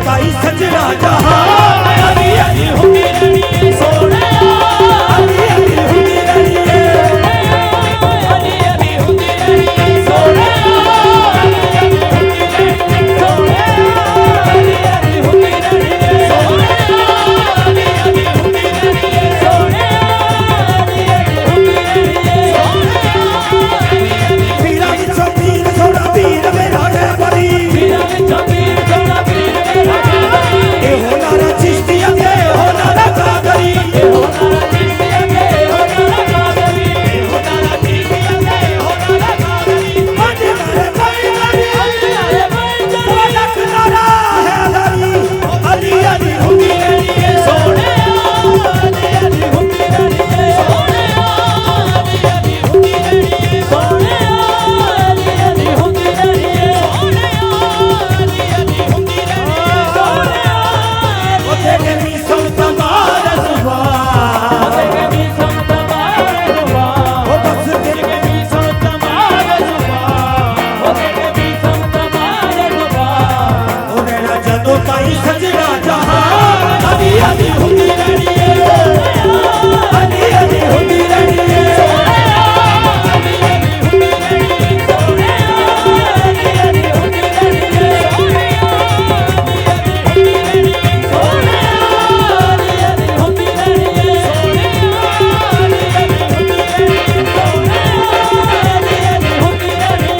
ताई सजना जहां अली अली हुंदी रहनी सोने अली अली हुंदी रहनी अली अली हुंदी रहनी सोने अली अली हुंदी रहनी सोने अली अली हुंदी रहनी सोने अली अली हुंदी रहनी सोने पीरा विचों पीर सोना पीर मेरा है बड़ी पीरा विचों पीर सोना पीर मेरा है बड़ी ए हो नारा चिश्तिया के हो नारा कादरी ए हो नारा चिश्तिया के हो नारा कादरी ए हो नारा चिश्तिया के हो नारा कादरी अरे मेरे भाई अरे भाई लख नारा है अली अली हुंदी रहनी सोने अली अली हुंदी रहनी सोने अली अली हुंदी रहनी सोने अली अली हुंदी रहनी सोने अली अली हुंदी रहनी सोने ओ तेरे मी समतमार सुबह ओ तेरे मी समतमार सुबह ओ बस तेरे मी समतमार सुबह ओ तेरे मी समतमार सुबह ओ रहना जदों ताई सजना जहां अली अली हुंदी रहनी अली अली हुंदी रहनी सोने अली अली हुंदी रहनी सोने अली अली हुंदी रहनी सोने अली अली हुंदी रहनी सोने अली अली हुंदी रहनी सोने अली अली हुंदी रहनी सोने अली अली हुंदी रहनी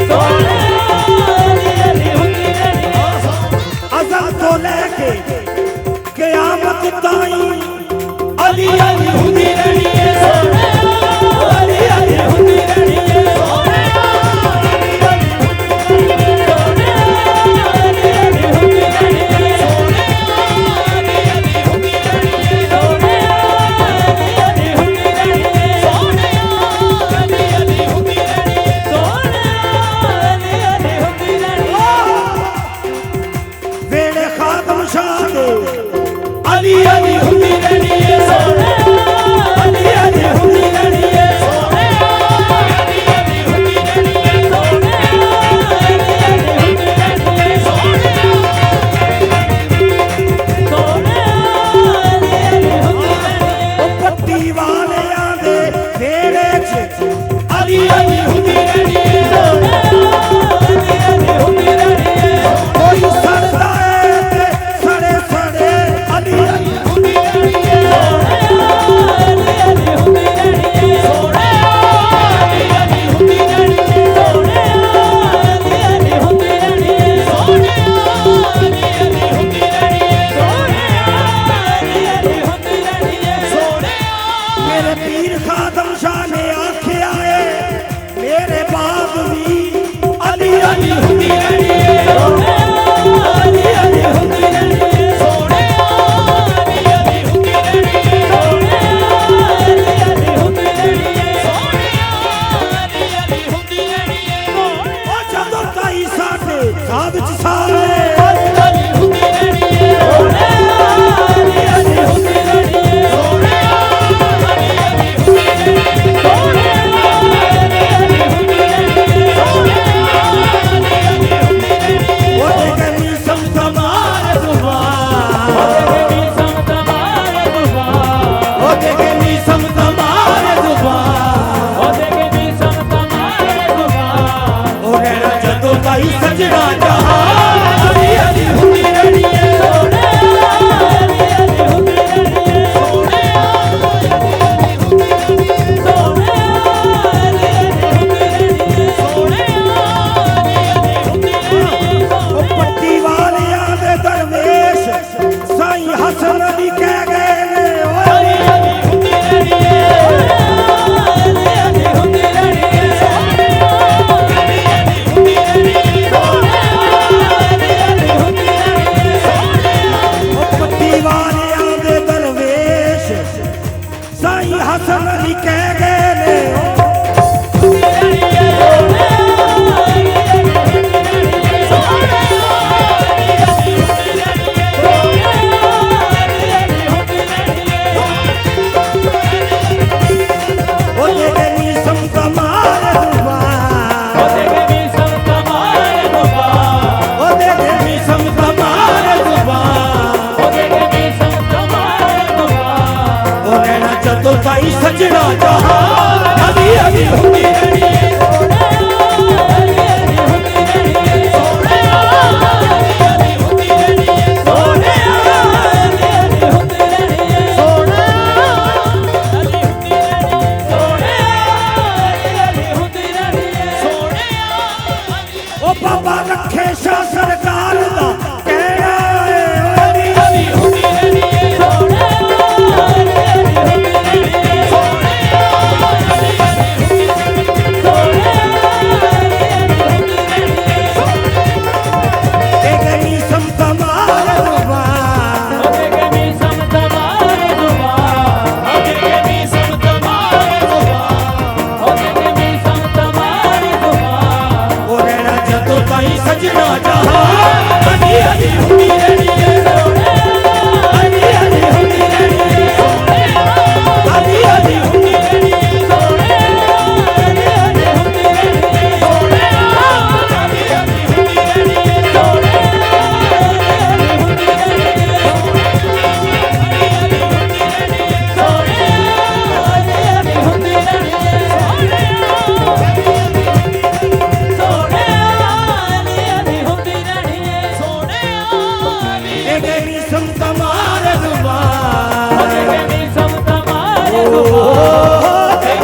सोने अली अली हुंदी रहनी अज़ल तो लेके क़यामत ताईं अली अली हुंदी रहनी सोने अली अली हुंदी रहनी सोने अली अली हुंदी रहनी सोने अली अली हुंदी रहनी सोने अली अली हुंदी रहनी सोने अली अली हुंदी रहनी सोने अली अली हुंदी रहनी सोने अली अली हुंदी रहनी वेड़े खातम शाह दे अली अली हुंदी रहनी सोने अली अली हुंदी रहनी सोने अली अली हुंदी रहनी सोने अली अली हुंदी रहनी सोने सोने अली अली हुंदी रहनी ओ पट्टी वालियां दे वेड़े च अली अली हुंदी रहनी सोने अली अली हुंदी रहनी कोई सड़दा है ते सड़े सड़े अली अली हुंदी रहनी सोने अली अली हुंदी रहनी सोने अली अली हुंदी रहनी सोने अली अली हुंदी रहनी सोने अली अली हुंदी रहनी सोने अली अली हुंदी रहनी सोने मेरे पीर खातम शाह ने आखिया है मेरे बाप भी अली अली हुंदी रहनी सोने अली अली हुंदी रहनी सोने अली अली हुंदी रहनी सोने अली अली हुंदी रहनी सोने अली अली हुंदी रहनी ओ जदों ताई साडे साथ विच सारे अली अली हुंदी रहनी सोने अली अली हुंदी रहनी सोने अली अली हुंदी रहनी सोने अली अली हुंदी रहनी सोने अली अली हुंदी रहनी ओ तेरे मी समतमार सुबह ओ तेरे मी समतमार सुबह ओ तेरे मी समतमार सुबह ओ तेरे मी समतमार सुबह ओ रहना जदों ताई सजना जहां अली अली हुंदी रहनी सोने अली अली हुंदी रहनी सोने अली अली हुंदी रहनी सोने अली अली हुंदी रहनी सोने अली अली हुंदी रहनी ओ पट्टी वालियां दे दरवेश साईं हसन अली कह गए ने अली अली हुंदी रहनी अली अली हुंदी रहनी सोने अली अली हुंदी रहनी सोने ओ बाबा रखे शाह सरकार दा कहना है अली अली हुंदी रहनी है सोने अली अली हुंदी रहनी है सोने अली अली हुंदी रहनी है सोने अली अली हुंदी रहनी है सोने गनी समतमार दुआ गनी समतमार दुआ गनी समतमार दुआ गनी समतमार दुआ ओ रहना जदों ताई सजना जहां अली अली हुंदी रहनी है सोने अली अली हुंदी रहनी है सोने अली अली हुंदी रहनी है सोने अली अली हुंदी रहनी है सोने अली अली हुंदी रहनी है सोने अली हुंदी रहनी है सोने अली अली हुंदी रहनी है सोने सोने अली अली हुंदी रहनी है सोने गनी समतमार दुआ गनी समतमार दुआ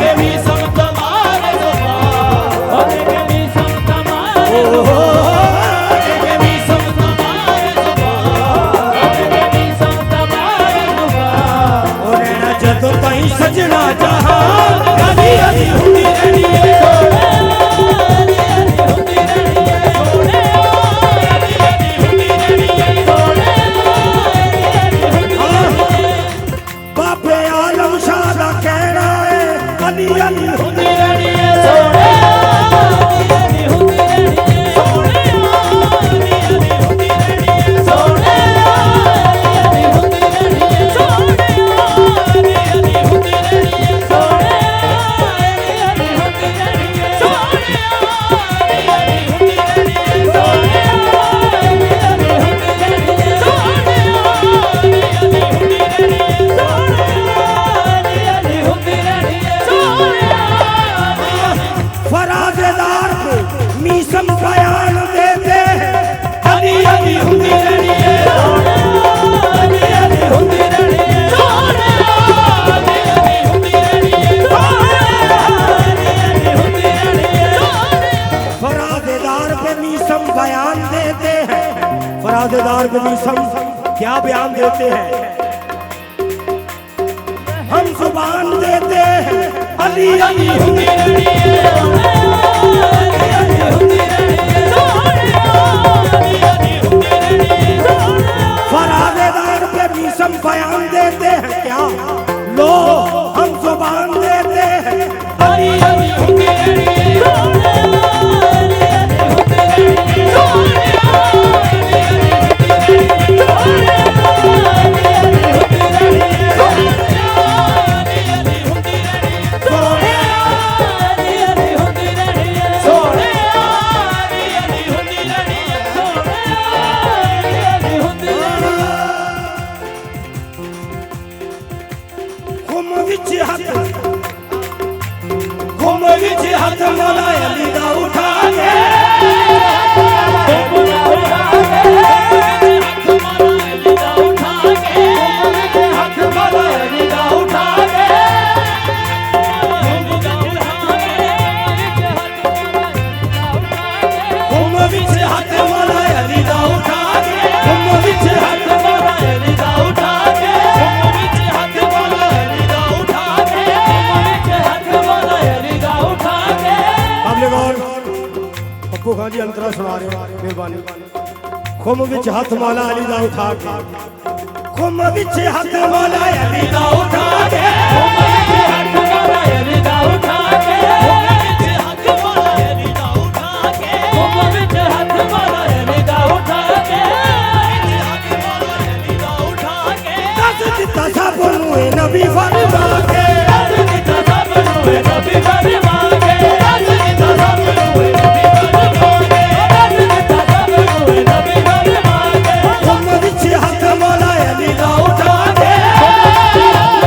गनी समतमार दुआ गनी समतमार दुआ गनी समतमार दुआ गनी समतमार दुआ ओ रहना जदों ताई सजना जहां अली अली हुंदी रहनी है सोने अली अली हुंदी रहनी है सोने अली अली हुंदी रहनी है सोने बाबे आलम शाह दा कहना है अली अली हुंदी रहनी है सोने अली अली हुंदी रहनी है सोने अली अली हुंदी रहनी है सोने अली अली हुंदी रहनी है सोने अली अली हुंदी रहनी है सोने अली अली हुंदी रहनी है सोने अली अली हुंदी रहनी है सोने अली अली हुंदी रहनी है सोने अली अली हुंदी रहनी है सोने अली अली हुंदी रहनी है सोने फराज़दार को मीसम बयान देते हैं अली अली हुंदी रहनी है सोने अली अली हुंदी रहनी है सोने अली अली हुंदी रहनी है सोने अली अली हुंदी रहनी है सोने फराज़दार पे मीसम बयान देते हैं फराज़दार पे मीसम क्या बयान देते हैं हम जुबान देते हैं अली अली हुंदी रहनी है अली अली हुंदी रहनी है सोने अली अली हुंदी रहनी है फराज़दार पे मीसम बयान देते हैं क्या लो हम जुबान देते हैं अली अली हुंदी रहनी है सोने अली अली हुंदी रहनी है सोने अली अली हुंदी रहनी है सोने अली अली हुंदी रहनी है सोने अली अली हुंदी रहनी है सोने अली अली हुंदी रहनी है सोने अली अली हुंदी रहनी है सोने अली अली हुंदी रहनी है घुम विच हथ मौला अली दा उठा के हथ मौला अली दा उठा के घुम विच हथ मौला अली दा उठा के घुम विच हथ मौला अली दा उठा के घुम विच हथ मौला अली दा उठा के घुम विच हथ मौला अली दा उठा के अब गौर पप्पू खान जी अंतरा सुना रहे हो मेहरबानी खुम विच हथ मौला अली दा उठा के खुम विच हथ मौला अली दा उठा के खुम विच हथ मौला अली दा उठा के खुम विच हथ मौला अली दा उठा के खुम विच हथ मौला अली दा उठा के हथ मौला अली दा उठा के दस दिता सब नूं ए नबी फरमा के दस दिता सब नूं ए नबी फरमा के दस दिता सब नूं ए नबी फरमा के दस दिता सब नूं ए नबी फरमा के खुम विच हथ मौला अली दा उठा के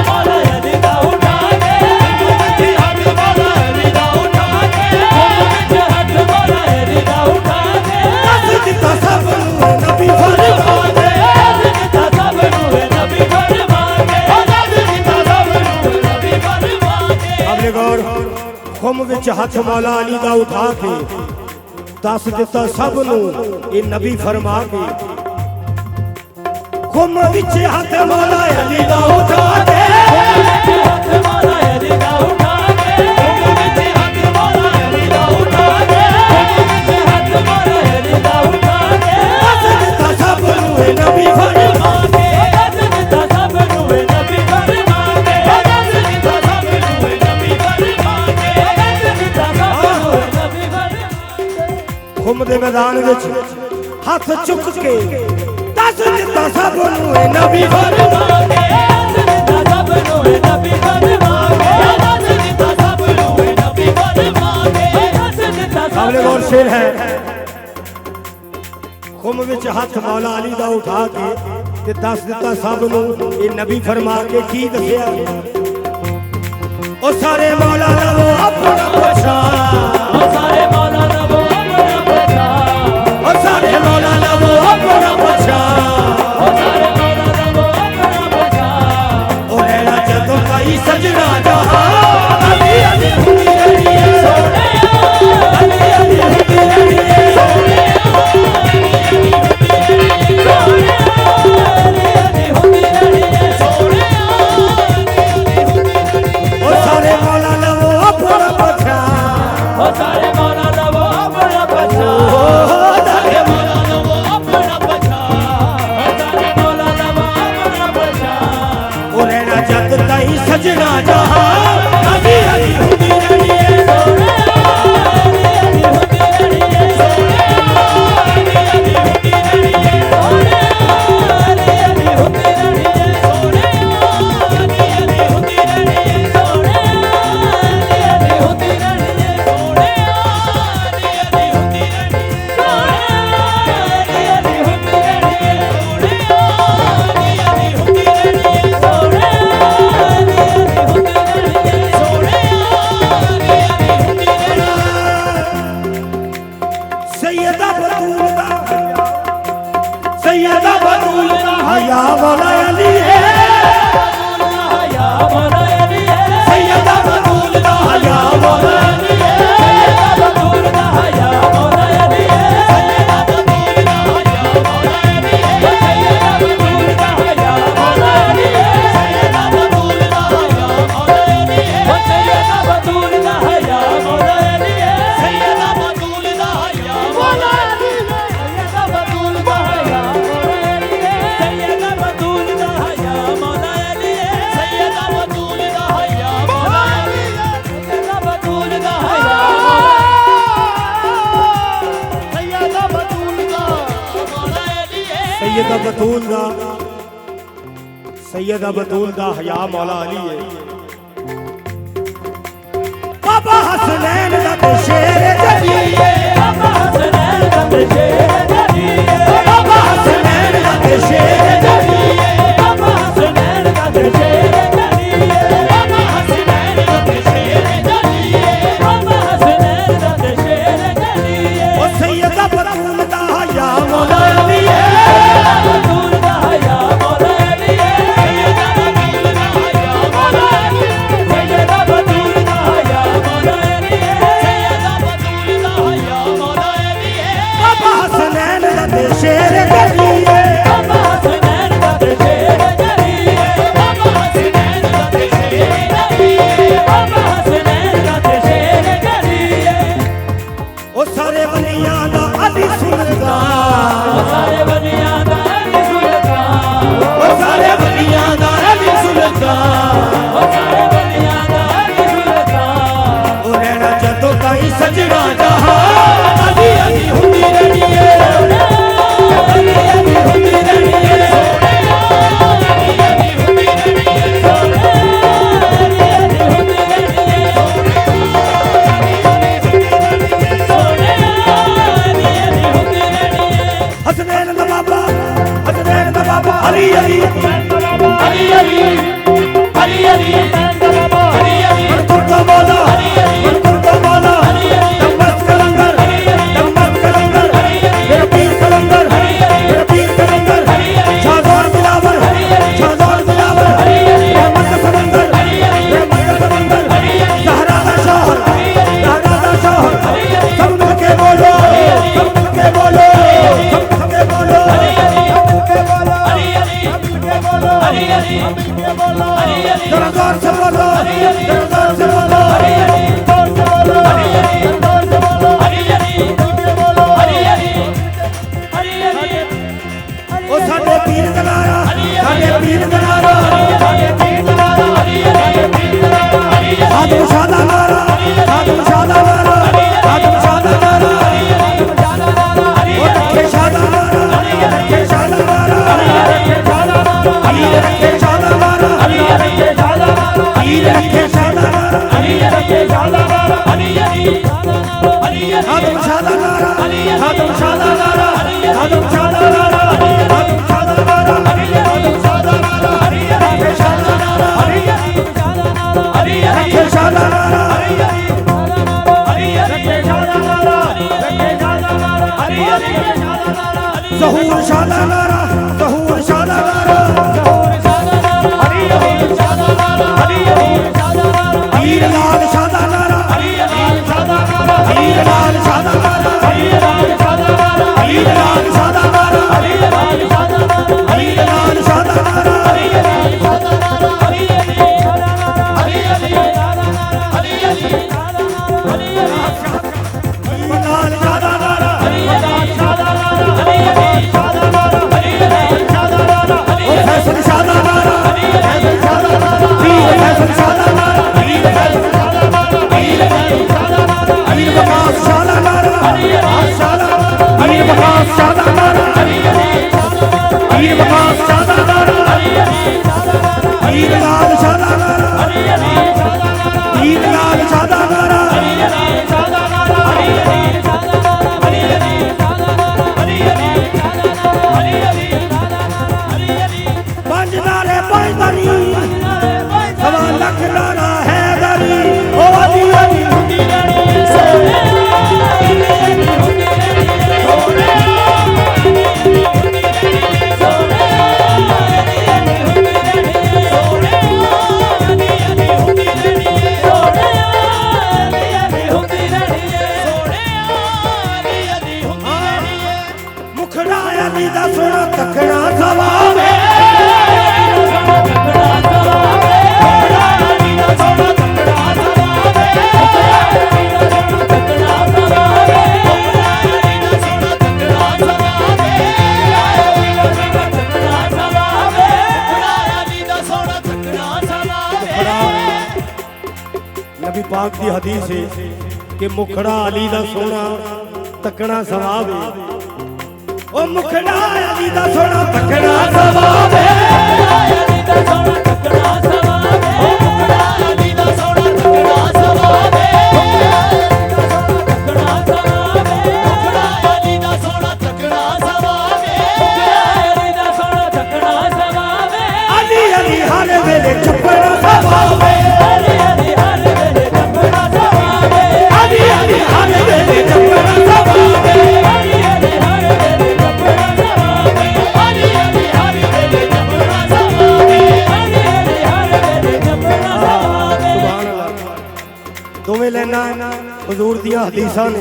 मौला अली दा उठा के खुम विच हथ मौला अली दा उठा के खुम विच हथ मौला अली दा उठा के दस दिता सब नूं ए नबी फरमा के दस दिता सब नूं ए नबी फरमा के दस दिता सब नूं ए नबी फरमा के अब गौर खुम विच हथ मौला अली दा उठा के दस दिता सब नू ये नबी फरमा के खुम विच हाथ मौला अली दा उठा दे हाथ मौला अली दा उठा दे खुम विच हाथ मौला अली दा उठा दे हाथ मौला अली दा उठा दे दस दिता सब नू ये नबी फरमा के दस दिता सब नू ये नबी फरमा के दस दिता सब नू ये नबी फरमा के दस दिता सब नू ये नबी फरमा खुम दे मैदान विच हाथ चुक के दस दिता सब नू ये नबी फरमा के दस दिता सब नू ये नबी फरमा के दस दिता सब नू ये नबी फरमा के दस दिता सामने और शेर है खुम विच हाथ मौला अली दा उठा के ते दस दिता सब नू ये नबी फरमा के की दसिया ओ सारे मौला लवो अपना पहचान ओ सारे मौला लवो अपना पहचान ओ सारे मौला लवो अपना पहचान ओ सारे मौला लवो अपना पहचान ओ रहना जदों कई सजना जहां अली अली हुंदी रही सोने अली अली हुंदी रही सोने सजना जहां अली अली हुंदी रही सोने अली अली हुंदी रही सोने अली अली हुंदी रही सोने अली अली हुंदी रही सोने अली अली हुंदी रही सोने अली अली हुंदी रही सोने अली अली हुंदी रही सोने अली अली हुंदी रही सोने सैयदा बतूल दा हया मौला अली है हया मौला अली है सैयदा बतूल दा हया मौला अली है सैयदा बतूल दा हया मौला अली है सैयदा बतूल दा हया मौला अली है सैयदा बतूल दा हया मौला अली है सैयदा बतूल दा हया मौला अली है सैयदा बतूल दा हया मौला अली है सैयदा बतूल दा हया मौला अली है सैयदा बतूल दा हया सैयदा बतूल दा हया मौला अली है बाबा हसनैन दा शेर जली है बाबा हसनैन दा शेर जली है बाबा हसनैन दा शेर जली है बाबा हसनैन दा शेर जली है बाबा हसनैन दा शेर जली है बाबा हसनैन दा शेर जली है ओ सैयदा बतूल दा हया मौला अली है बतूल दा हया मौला अली है सैयदा बतूल दा हया मौला अली है सैयदा बतूल दा हया मौला अली है सैयदा बतूल दा हया मौला अली है बाबा हसनैन दा शेर जली है बाबा हसनैन दा शेर जली है बाबा हसनैन दा शेर जली है बाबा हसनैन दा शेर जली है ओ सारे वलियां दा अली सुल्तान ओ सारे वलियां दा अली सुल्तान ओ सारे वलियां दा अली सुल्तान ओ सारे वलियां दा अली सुल्तान ओ रहना जदों ताईं सजना जहां अली अली हुंदी रही है ज़हूर शादा नारा, ज़हूर शादा नारा, वीर लाल शादा नारा, वीर लाल शादा नारा, वीर लाल शादा नारा, वीर लाल शादा नारा, वीर लाल शादा नारा, फैसल शादा नारा, वीर फैसल शादा नारा, वीर बकास शादा नारा, वीर बकास शादा नारा, वीर बकास शादा नारा, वीर लाल शादा नारा, वीर लाल शादा नारा, पंजनारे पंजनी सवा लख नारा हैदरी ओ अली अली हुंदी रणी सोने मुखड़ा अली दा सोना तकड़ा सवावे नबी पाक की हदीस है कि मुखड़ा अली दा सोना तकड़ा सवावे ओ मुखड़ा अली दा सोना तकड़ा सवावे अली दा सोना तकड़ा सवावे ओ मुखड़ा अली दा सोना तकड़ा सवावे तकड़ा सवावे मुखड़ा अली दा सोना तकड़ा सवावे अली दा सोना तकड़ा सवावे अली अली हर वेले चपड़ा सवावे अली अली हर वेले चपड़ा सवावे अली अली हर वेले चपड़ा सवावे अली अली हर वेले चपड़ा सवावे अली अली हर वेले चपड़ा सवावे अली अली हर वेले चपड़ा सवावे सुभान अल्लाह दोवें लेना हुजूर दी हदीसां ने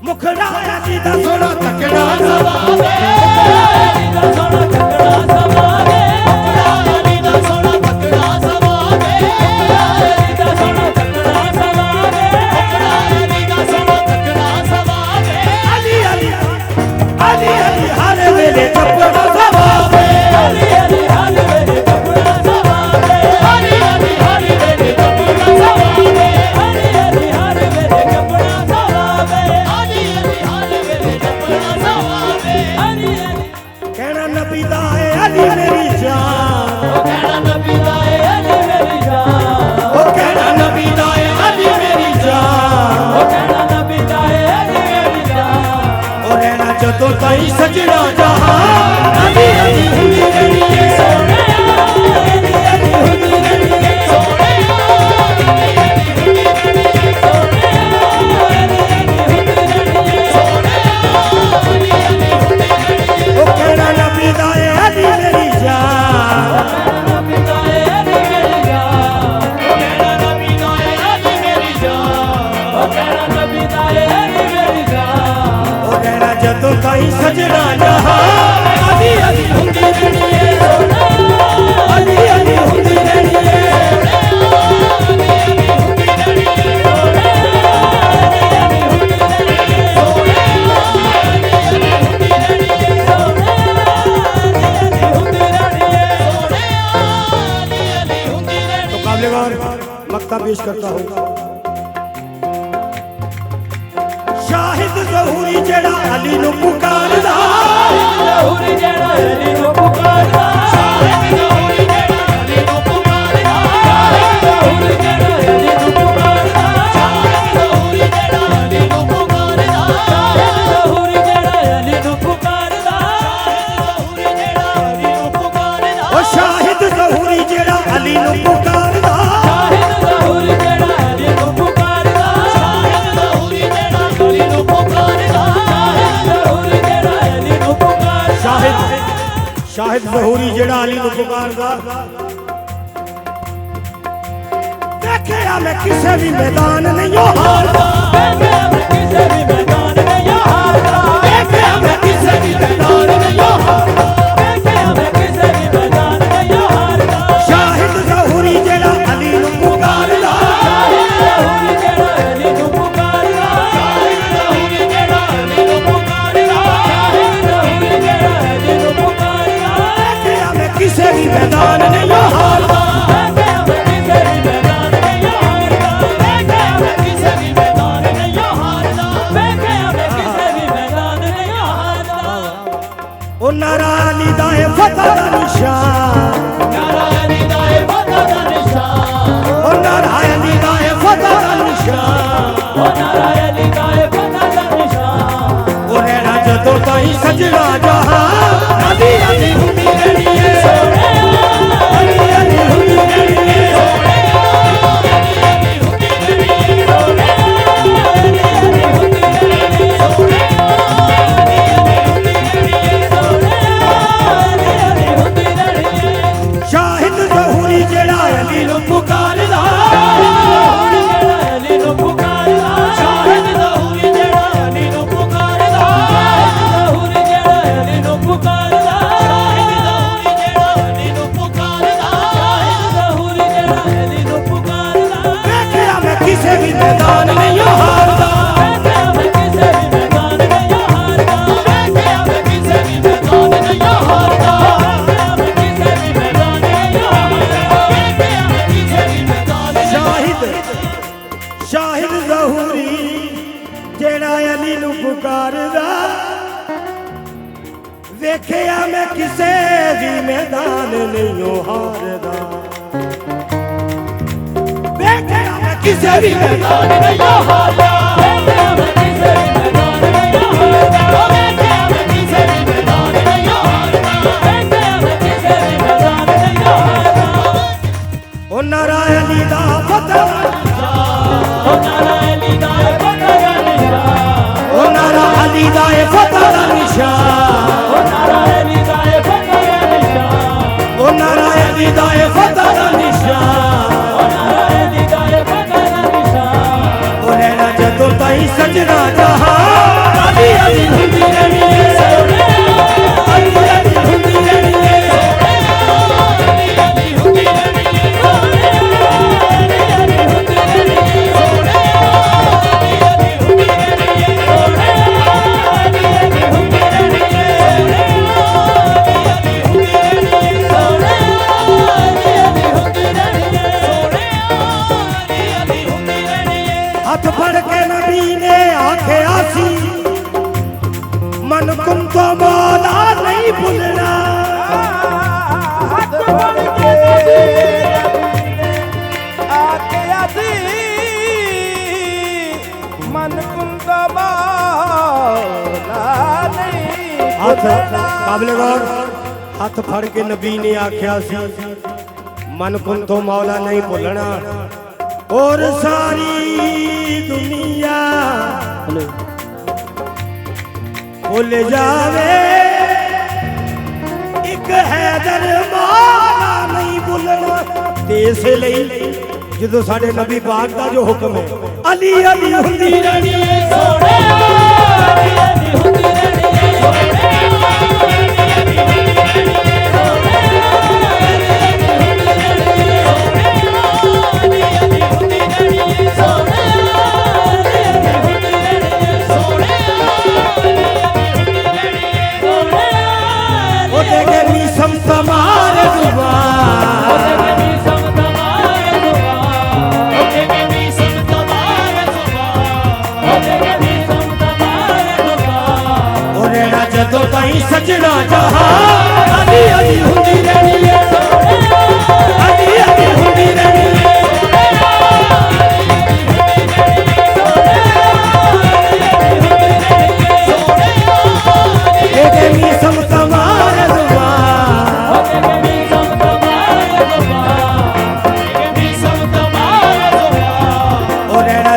मुखड़ा अली दा सोना तकड़ा सवावे अली दा सोना तकड़ा सवावे मुखड़ा अली दा सोना तकड़ा सवावे अली दा सोना तकड़ा सवावे मुखड़ा अली दा सोना तकड़ा सवावे अली अली अली अली हर वेले चपड़ा सवावे अली अली हर वेले चपड़ा सवावे अली अली हर वेले चपड़ा सवावे अली अली हर वेले चपड़ा सवावे अली अली हर वेले चपड़ा सवावे अली अली कहना नबी दा है अली मेरी जान ओ कहना नबी दा है अली मेरी जान ओ कहना नबी दा है अली मेरी जान ओ कहना नबी दा है अली मेरी जान ओ रहना जदों ताई सजना जहां अली अली हुंदी रही है सोने अली अली हुंदी रही है सोने अली अली हुंदी रही है सोने अली अली हुंदी रही है सोने अली अली हुंदी रही है ओ कहना नबी दा है अली मेरी जान नबी दा है अली मेरी जान ओ कहना नबी दा है अली मेरी जान ओ कहना नबी दा है अली मेरी जान ओ कहना जदों ताई सजना जहां अली अली हुंदी रही है सोना अली अली हुंदी रही है सोना अली अली हुंदी रही है सोना अली अली हुंदी रही है सोना अली अली हुंदी रही है सोना अली अली हुंदी रही है सोना अली अली हुंदी रही तो काबलेवार मक्ता पेश करता हूं शाहिद ज़हूरी जेड़ा अली नु पुकारदा ज़हूरी जेड़ा अली नु पुकारदा शाहिद ज़हूरी जेड़ा अली नु पुकारदा शाहिद ज़हूरी जेड़ा अली नु पुकारदा शाहिद ज़हूरी जेड़ा अली नु पुकारदा शाहिद ज़हूरी जेड़ा अली नु शाहिद ज़हूरी जेड़ा अली नूं पुकारदा देखिया मैं किसे भी मैदान नहीं हारदा देखिया मैं किसे भी मैदान नहीं हारदा देखिया मैं किसे भी मैदान नहीं हारदा देखिया मैं किसे भी मैदान नहीं हारदा शाहिद ज़हूरी जेड़ा अली नूं पुकारदा शाहिद ज़हूरी जेड़ा अली नूं पुकारदा शाहिद ज़हूरी जेड़ा अली नूं पुकारदा शाहिद ज़हूरी जेड़ा अली नूं पुकारदा देखिया मैं किसे भी मैदान नहीं हारदा देखिया मैं किसे भी मैदान नहीं हारदा देखिया मैं किसे भी मैदान नहीं हारदा देखिया मैं किसे भी मैदान नहीं हारदा ओ नारा अली दा है फतह दा निशान नारा अली दा है फतह दा निशान ओ नारा अली दा है फतह दा निशान ओ नारा अली दा है फतह दा निशान ओ रहना जदों ताईं सजना जहां अली अली हुंदी रहनी है सोहणिया अली अली हुंदी रहनी है सोहणिया अली अली हुंदी रहनी है सोहणिया अली अली हुंदी रहनी है सोहणिया अली अली हुंदी रहनी है सोहणिया अली अली हुंदी रहनी है शाहिद ज़हूरी जेड़ा अली नूं पुकारदा अली नूं पुकारदा शाहिद ज़हूरी जेड़ा अली नूं पुकारदा ज़हूरी जेड़ा अली नूं पुकारदा शाहिद ज़हूरी जेड़ा अली नूं पुकारदा शाहिद ज़हूरी जेड़ा अली नूं पुकारदा देखिया मैं किसे भी मैदान नहीं हारदा देखिया मैं किसे भी मैदान नहीं हारदा देखिया मैं किसे भी मैदान नहीं हारदा देखिया मैं किसे भी मैदान नहीं हारदा देखिया मैं किसे भी मैदान शाहिद शाहिद ज़हूरी जेड़ा अली नूं पुकारदा देखिया मैं किसे भी मैदान नहीं हारदा देखिया मैं किसे भी मैदान नहीं हारदा देखिया मैं किसे भी मैदान नहीं हारदा देखिया मैं किसे भी मैदान नहीं हारदा देखिया मैं किसे भी मैदान नहीं हारदा ओ नारा अली दा फतह ओ नारा अली दा फतह दा निशान ओ नारा अली दा फतह दा निशान ओ नारा अली दा फतह दा निशान ओ नारा अली दा फतह दा निशान ओ नारा अली दा फतह दा निशान ओ रहना जदों ताईं सजना जहां अली अली हुंदी रहनी है सोहणिया अली अली हुंदी रहनी है सोहणिया अली अली हुंदी रहनी है सोहणिया अली अली हुंदी रहनी है सोहणिया अली अली हुंदी रहनी है सोहणिया अली अली हुंदी रहनी है सोहणिया अली अली हुंदी रहनी है सोहणिया अली अली हुंदी रहनी है सोहणिया अली अली हुंदी रहनी है हथ फड़ के नबी ने आख्या सी मन कुम तो मौला नहीं भुलना हथ फड़ के नबी ने आख्या सी मन कुम तो मौला नहीं हाथ भुलना। काबिल गौर हाथ फड़ के नबी ने आख्या सी मन कुन तो मौला नहीं भुलना और सारी दुनिया भुल जावे एक हैदर मौला नहीं भुलना ते इस लई जदों साडे नबी पाक दा जो हुक्म है अली अली हुंदी रहनी है सोहणिया अली अली हुंदी रहनी है सोहणिया अली अली हुंदी रहनी है सोहणिया अली अली हुंदी रहनी है सोहणिया अली अली हुंदी रहनी है सोहणिया ओ देखे मीसम तमारे जुबान ओ देखे मीसम तमारे जुबान ओ देखे मीसम तमारे जुबान ओ देखे मीसम तमारे जुबान ओ रहना जदों ताईं सजना जहां अली अली हुंदी रहनी है सोहणिया अली अली हुंदी रहनी है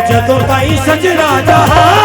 जदों ताईं सजना जहां